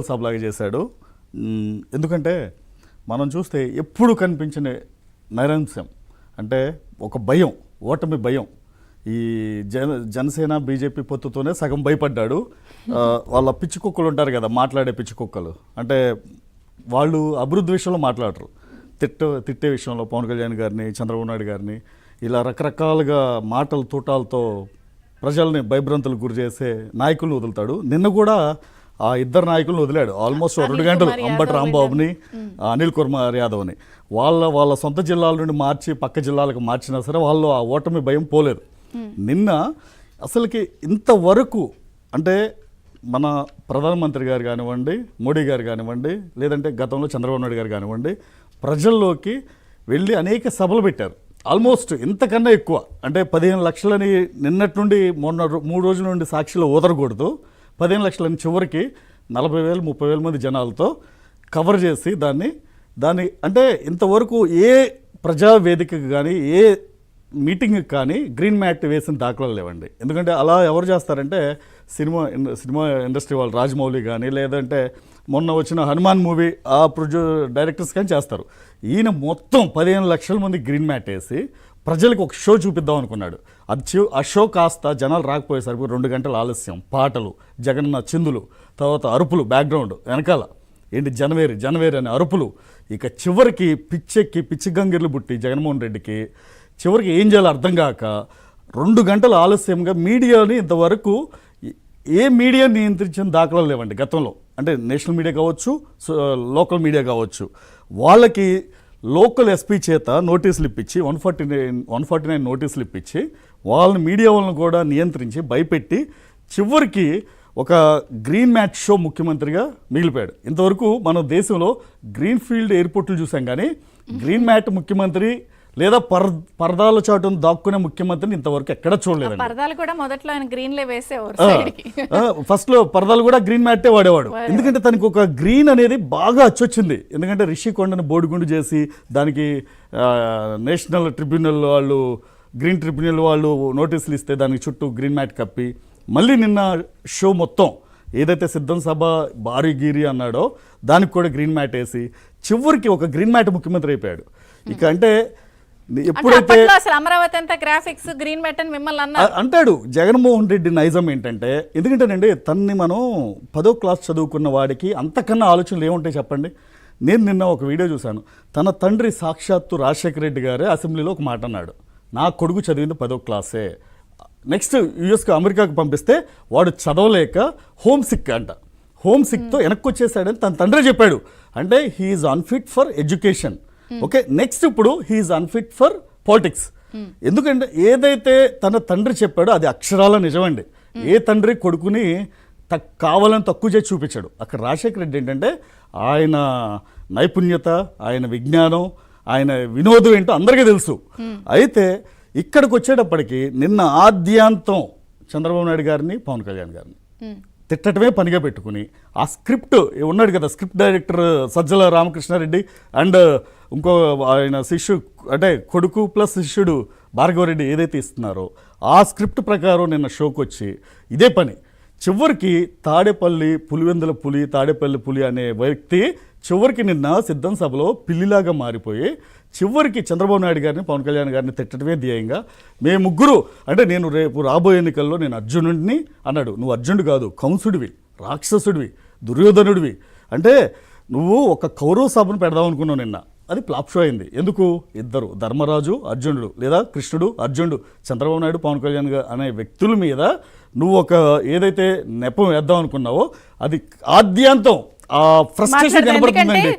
సభలాగా చేశాడు. ఎందుకంటే మనం చూస్తే ఎప్పుడు కనిపించిన నైరాంశం అంటే ఒక భయం, ఓటమి భయం. ఈ జనసేన బీజేపీ పొత్తుతోనే సగం భయపడ్డాడు. వాళ్ళ పిచ్చి కుక్కలు ఉంటారు కదా, మాట్లాడే పిచ్చి కుక్కలు, అంటే వాళ్ళు అభివృద్ధి విషయంలో మాట్లాడరు, తిట్టే విషయంలో పవన్ కళ్యాణ్ గారిని, చంద్రబాబు నాయుడు గారిని ఇలా రకరకాలుగా మాటలు తూటాలతో ప్రజల్ని భయభ్రాంతులకు గురి చేసే నాయకులను వదులుతాడు. నిన్న కూడా ఆ ఇద్దరు నాయకులను వదిలాడు ఆల్మోస్ట్ 2 గంటలు. అంబటి రాంబాబుని, అనిల్ కుమార్ యాదవ్ని వాళ్ళ సొంత జిల్లాల నుండి మార్చి పక్క జిల్లాలకు మార్చినా సరే వాళ్ళు ఆ ఓటమి భయం పోలేదు. నిన్న అసలుకి ఇంతవరకు అంటే మన ప్రధానమంత్రి గారు కానివ్వండి, మోడీ గారు కానివ్వండి, లేదంటే గతంలో చంద్రబాబు నాయుడు గారు కానివ్వండి, ప్రజల్లోకి వెళ్ళి అనేక సభలు పెట్టారు. ఆల్మోస్ట్ ఇంతకన్నా ఎక్కువ అంటే 15 లక్షలని నిన్నటి నుండి మొన్న 3 రోజుల నుండి సాక్షిలో ఊదరకూడదు. 15 లక్షలని చివరికి 40,000 30,000 మంది జనాలతో కవర్ చేసి దాన్ని అంటే ఇంతవరకు ఏ ప్రజావేదికకు కానీ ఏ మీటింగ్కి కానీ గ్రీన్ మ్యాట్ వేసిన దాఖలాలు లేవండి. ఎందుకంటే అలా ఎవరు చేస్తారంటే సినిమా ఇండస్ట్రీ వాళ్ళు, రాజమౌళి కానీ లేదంటే మొన్న వచ్చిన హనుమాన్ మూవీ ఆ డైరెక్టర్స్ కానీ చేస్తారు. ఈయన మొత్తం 15 లక్షల మంది గ్రీన్ మ్యాట్ వేసి ప్రజలకు ఒక షో చూపిద్దాం అనుకున్నాడు. ఆ షో కాస్త జనాలు రాకపోయేసరికి 2 గంటల ఆలస్యం, పాటలు, జగన్న చిందులు, తర్వాత అరుపులు, బ్యాక్గ్రౌండ్ వెనకాల ఏంటి జనవేరి అనే అరుపులు, ఇక చివరికి పిచ్చి గంగిర్లు బుట్టి జగన్మోహన్ రెడ్డికి చివరికి ఏం చేయాలో అర్థం కాక 2 గంటల ఆలస్యంగా మీడియాని ఇంతవరకు ఏ మీడియా నియంత్రించిన దాఖలాలు లేవండి గతంలో. అంటే నేషనల్ మీడియా కావచ్చు, లోకల్ మీడియా కావచ్చు, వాళ్ళకి లోకల్ ఎస్పీ చేత నోటీసులు ఇప్పించి 149 నోటీసులు ఇప్పించి వాళ్ళని మీడియా వాళ్ళని కూడా నియంత్రించి భయపెట్టి చివరికి ఒక గ్రీన్ మ్యాట్ షో ముఖ్యమంత్రిగా మిగిలిపోయాడు. ఇంతవరకు మన దేశంలో గ్రీన్ ఫీల్డ్ ఎయిర్పోర్ట్లు చూసాం కానీ గ్రీన్ మ్యాట్ ముఖ్యమంత్రి లేదా పరదాల చాటును దాక్కునే ముఖ్యమంత్రిని ఇంతవరకు ఎక్కడ చూడలేదు. పరదాలు కూడా మొదట్లో ఆయన గ్రీన్లే వేసేవారు, ఫస్ట్ లో పరదాలు కూడా గ్రీన్ మ్యాటే వాడేవాడు. ఎందుకంటే తనకు ఒక గ్రీన్ అనేది బాగా అచ్చొచ్చింది. ఎందుకంటే రిషికొండను బోడిగుండు చేసి దానికి నేషనల్ ట్రిబ్యునల్ వాళ్ళు, గ్రీన్ ట్రిబ్యునల్ వాళ్ళు నోటీసులు ఇస్తే దానికి చుట్టూ గ్రీన్ మ్యాట్ కప్పి మళ్ళీ నిన్న షో మొత్తం ఏదైతే సిద్ధం సభ భారీ గీరి అన్నాడో దానికి కూడా గ్రీన్ మ్యాట్ వేసి చివరికి ఒక గ్రీన్ మ్యాట్ ముఖ్యమంత్రి అయిపోయాడు. ఇక అంటే ఎప్పుడైతే అమరావతి అంతా గ్రాఫిక్స్ గ్రీన్ మ్యాట్ అని మిమ్మల్ని అంటాడు జగన్మోహన్ రెడ్డి నైజం ఏంటంటే, ఎందుకంటేనండి తన్ని మనం 10వ క్లాస్ చదువుకున్న వాడికి అంతకన్నా ఆలోచనలు ఏముంటాయి చెప్పండి. నేను నిన్న ఒక వీడియో చూశాను. తన తండ్రి సాక్షాత్తు రాజశేఖర రెడ్డి గారే అసెంబ్లీలో ఒక మాట అన్నాడు, నా కొడుకు చదివింది 10వ క్లాసే, నెక్స్ట్ యుఎస్కి అమెరికాకు పంపిస్తే వాడు చదవలేక హోమ్ సిక్ అంట, హోమ్ సిక్తో వెనక్కి వచ్చేసాడని తన తండ్రి చెప్పాడు. అంటే he's unfit for education. Okay, next ఇప్పుడు హీఈస్ అన్ఫిట్ ఫర్ పాలిటిక్స్. ఎందుకంటే ఏదైతే తన తండ్రి చెప్పాడో అది అక్షరాల నిజమండి. ఏ తండ్రి కొడుకుని కావాలని తక్కువ చేసి చూపించాడు. అక్కడ రాజశేఖర రెడ్డి ఏంటంటే ఆయన నైపుణ్యత, ఆయన విజ్ఞానం, ఆయన వినోదం ఏంటో అందరికీ తెలుసు. అయితే ఇక్కడికి వచ్చేటప్పటికి నిన్న ఆద్యాంతం చంద్రబాబు నాయుడు గారిని, పవన్ కళ్యాణ్ గారిని తిట్టడమే పనిగా పెట్టుకుని ఆ స్క్రిప్ట్ ఉన్నాడు కదా, script director Sajjala Ramakrishna Reddy and ఇంకో ఆయన శిష్యుడు అంటే కొడుకు ప్లస్ శిష్యుడు భార్గవరెడ్డి ఏదైతే ఇస్తున్నారో ఆ స్క్రిప్ట్ ప్రకారం నిన్న షోకి వచ్చి ఇదే పని. చివరికి తాడేపల్లి పులి అనే వ్యక్తి చివరికి నిన్న సిద్ధం సభలో పిల్లిలాగా మారిపోయి చివరికి చంద్రబాబు నాయుడు గారిని, పవన్ కళ్యాణ్ గారిని తిట్టడమే ధ్యేయంగా మేము ముగ్గురు అంటే నేను రేపు రాబోయే ఎన్నికల్లో నేను అర్జునుడిని అన్నాడు. నువ్వు అర్జునుడు కాదు, కంసుడివి, రాక్షసుడివి, దుర్యోధనుడివి. అంటే నువ్వు ఒక కౌరవ సభను పెడదాం అనుకున్నావు నిన్న, అది ఫ్లాప్ షో అయింది. ఎందుకు? ఇద్దరు ధర్మరాజు అర్జునుడు లేదా కృష్ణుడు అర్జునుడు, చంద్రబాబు నాయుడు పవన్ కళ్యాణ్ అనే వ్యక్తుల మీద నువ్వు ఒక ఏదైతే నెపం వేద్దాం అనుకున్నావో అది ఆద్యాంతం ఆ ఫ్రస్ట్రేషన్ కనబడుతుందండి.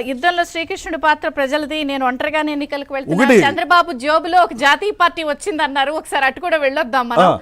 యుద్ధంలో శ్రీకృష్ణుడి పాత్ర ప్రజలది, నేను ఒంటరిగానే ఎన్నికలకు వెళ్తున్నా, చంద్రబాబు జోబులో ఒక జాతీయ పార్టీ వచ్చిందన్నారు, ఒకసారి అటు కూడా వెళ్ళొద్దాం మనం.